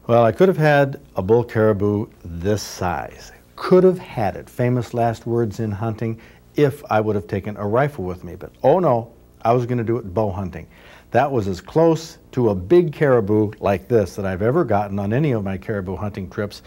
Well, I could have had a bull caribou this size. Could have had it. Famous last words in hunting, if I would have taken a rifle with me. But oh no, I was going to do it bow hunting. That was as close to a big caribou like this that I've ever gotten on any of my caribou hunting trips.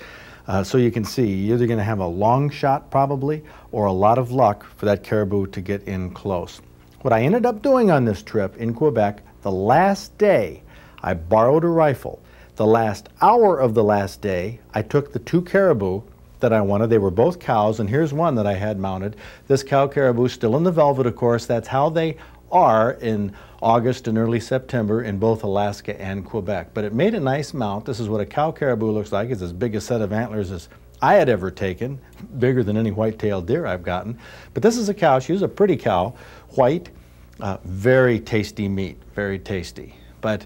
So you can see, you're either going to have a long shot probably, or a lot of luck for that caribou to get in close. What I ended up doing on this trip in Quebec, the last day, I borrowed a rifle. The last hour of the last day, I took the 2 caribou that I wanted. They were both cows, and here's one that I had mounted. This cow caribou, still in the velvet, of course. That's how they are in August and early September in both Alaska and Quebec. But it made a nice mount. This is what a cow caribou looks like. It's as big a set of antlers as I had ever taken, bigger than any white-tailed deer I've gotten. But this is a cow. She was a pretty cow, white, very tasty meat, very tasty. But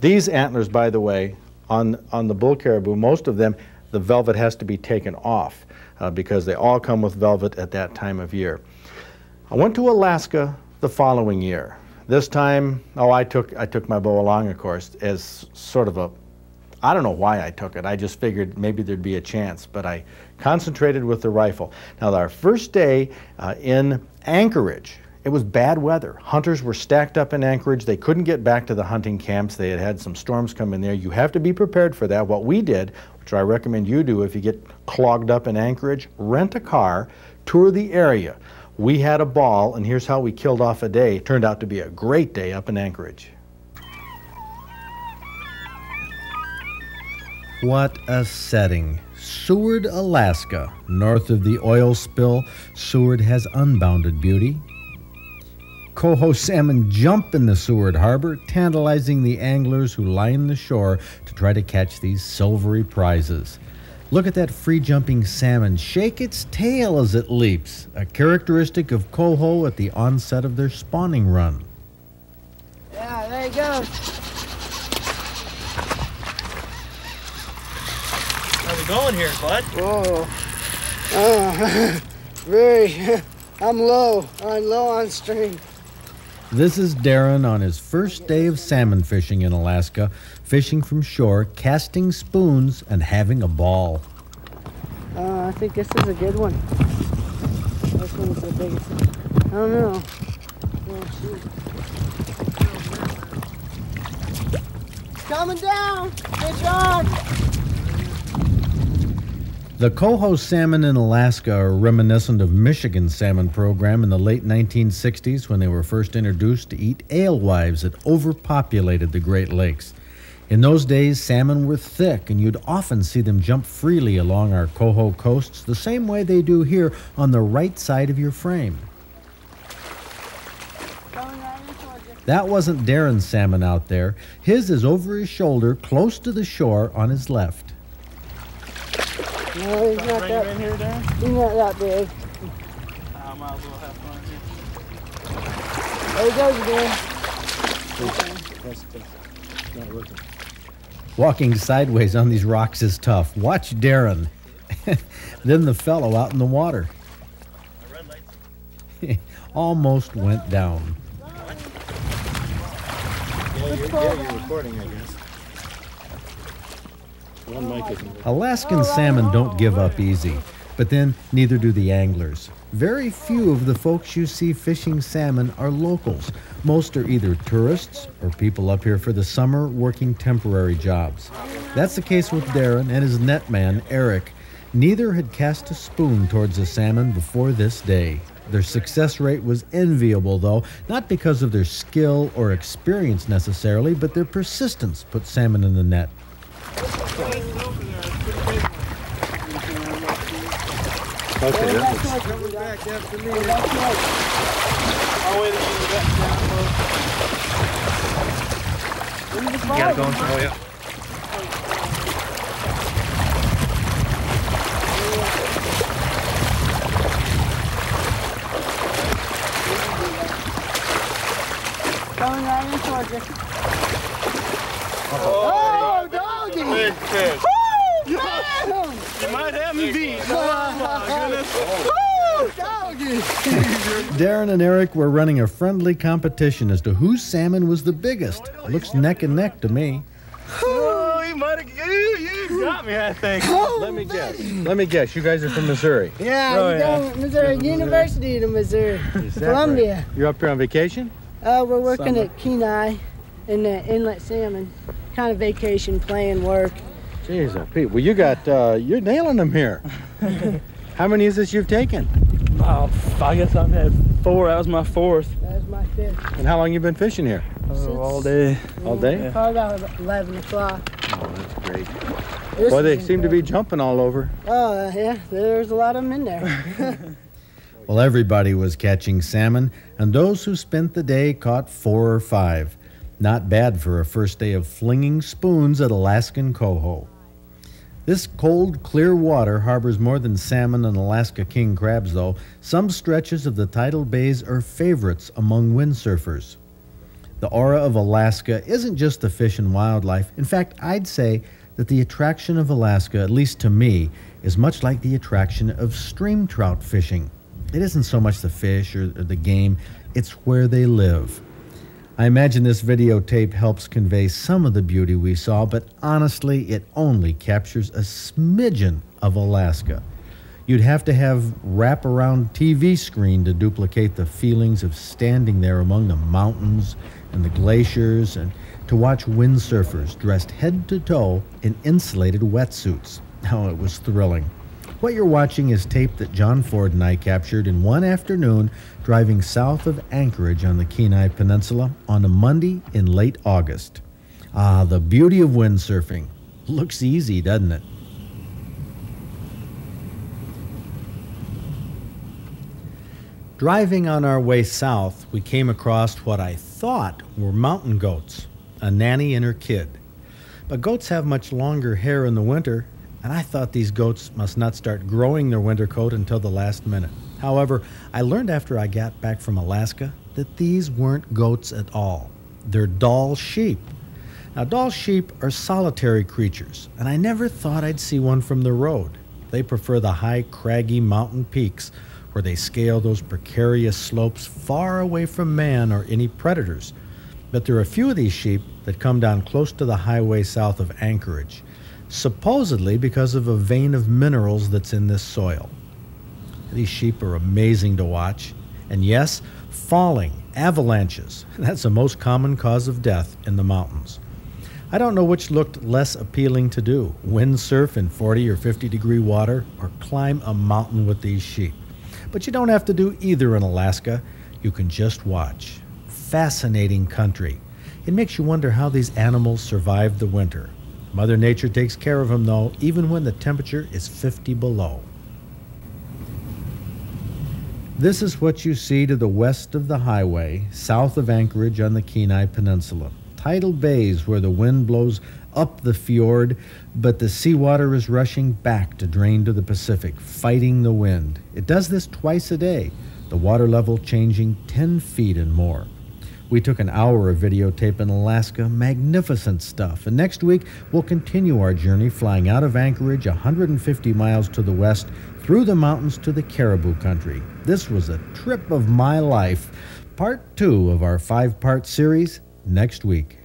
these antlers, by the way, on the bull caribou, most of them, the velvet has to be taken off because they all come with velvet at that time of year. I went to Alaska the following year. This time, I took my bow along, of course, as sort of a, I don't know why I took it. I just figured maybe there'd be a chance, but I concentrated with the rifle. Now, our first day in Anchorage, it was bad weather. Hunters were stacked up in Anchorage. They couldn't get back to the hunting camps. They had had some storms come in there. You have to be prepared for that. What we did, which I recommend you do if you get clogged up in Anchorage, rent a car, tour the area. We had a ball, and here's how we killed off a day. It turned out to be a great day up in Anchorage. What a setting. Seward, Alaska. North of the oil spill, Seward has unbounded beauty. Coho salmon jump in the Seward Harbor, tantalizing the anglers who line the shore to try to catch these silvery prizes. Look at that free-jumping salmon shake its tail as it leaps, a characteristic of coho at the onset of their spawning run. Yeah, there you go. How's it going here, bud? Whoa. I'm low on string. This is Darren on his first day of salmon fishing in Alaska, fishing from shore, casting spoons, and having a ball. I think this is a good one. This one's the biggest one. I don't know. Oh, shoot. Coming down! Fish on! The coho salmon in Alaska are reminiscent of Michigan's salmon program in the late 1960s when they were first introduced to eat alewives that overpopulated the Great Lakes. In those days, salmon were thick, and you'd often see them jump freely along our coho coasts the same way they do here on the right side of your frame. That wasn't Darren's salmon out there. His is over his shoulder, close to the shore on his left. No, he's not that. In here, Darren? He's not that big. I might as well have fun There he goes again. Walking sideways on these rocks is tough. Watch Darren. Then the fellow out in the water. Almost went down. Yeah, you're recording, I guess. One mic isn't. Alaskan salmon don't give up easy, but then neither do the anglers. Very few of the folks you see fishing salmon are locals. Most are either tourists or people up here for the summer working temporary jobs. That's the case with Darren and his netman, Eric. Neither had cast a spoon towards a salmon before this day. Their success rate was enviable, though, not because of their skill or experience necessarily, but their persistence put salmon in the net. Okay, coming back after me. I'll wait until you get down. You gotta go into the way up. Coming right in towards you. Oh, doggy! Big fish. You might have me beat. Oh my goodness. Doggy! Darren and Eric were running a friendly competition as to whose salmon was the biggest. Looks neck and neck to me. Oh, you You got me, I think. Let me guess. Let me guess. You guys are from Missouri. Yeah, Oh, we're down at Missouri, University of Missouri, Is that Columbia. right? You're up here on vacation? We're working Summer. at Kenai in the inlet salmon, kind of vacation, playing work. Jeez, Pete. Well, you got, you're nailing them here. How many is this you've taken? I guess I've had 4. That was my 4th. That was my fifth. And how long you been fishing here? All day. All day? Probably about 11 o'clock. Oh, that's great. This Well, they is seem to be incredible. jumping all over. Oh, yeah, there's a lot of them in there. Well, everybody was catching salmon, and those who spent the day caught 4 or 5. Not bad for a first day of flinging spoons at Alaskan coho. This cold, clear water harbors more than salmon and Alaska king crabs, though. Some stretches of the tidal bays are favorites among windsurfers. The aura of Alaska isn't just the fish and wildlife. In fact, I'd say that the attraction of Alaska, at least to me, is much like the attraction of stream trout fishing. It isn't so much the fish or the game, it's where they live. I imagine this videotape helps convey some of the beauty we saw, but honestly, it only captures a smidgen of Alaska. You'd have to have wraparound TV screen to duplicate the feelings of standing there among the mountains and the glaciers and to watch windsurfers dressed head to toe in insulated wetsuits. Oh, it was thrilling. What you're watching is tape that John Ford and I captured in one afternoon driving south of Anchorage on the Kenai Peninsula on a Monday in late August. Ah, the beauty of windsurfing. Looks easy, doesn't it? Driving on our way south, we came across what I thought were mountain goats, a nanny and her kid. But goats have much longer hair in the winter, and I thought these goats must not start growing their winter coat until the last minute. However, I learned after I got back from Alaska that these weren't goats at all. They're Dall sheep. Now, Dall sheep are solitary creatures, and I never thought I'd see one from the road. They prefer the high, craggy mountain peaks where they scale those precarious slopes far away from man or any predators. But there are a few of these sheep that come down close to the highway south of Anchorage, supposedly because of a vein of minerals that's in this soil. These sheep are amazing to watch. And yes, falling, avalanches. That's the most common cause of death in the mountains. I don't know which looked less appealing to do, windsurf in 40 or 50 degree water or climb a mountain with these sheep. But you don't have to do either in Alaska. You can just watch. Fascinating country. It makes you wonder how these animals survive the winter. Mother Nature takes care of them, though, even when the temperature is 50 below. This is what you see to the west of the highway, south of Anchorage on the Kenai Peninsula. Tidal bays where the wind blows up the fjord, but the seawater is rushing back to drain to the Pacific, fighting the wind. It does this twice a day, the water level changing 10 feet and more. We took an hour of videotape in Alaska, magnificent stuff. And next week, we'll continue our journey flying out of Anchorage 150 miles to the west, through the mountains to the caribou country. This was a trip of my life. Part 2 of our 5-part series next week.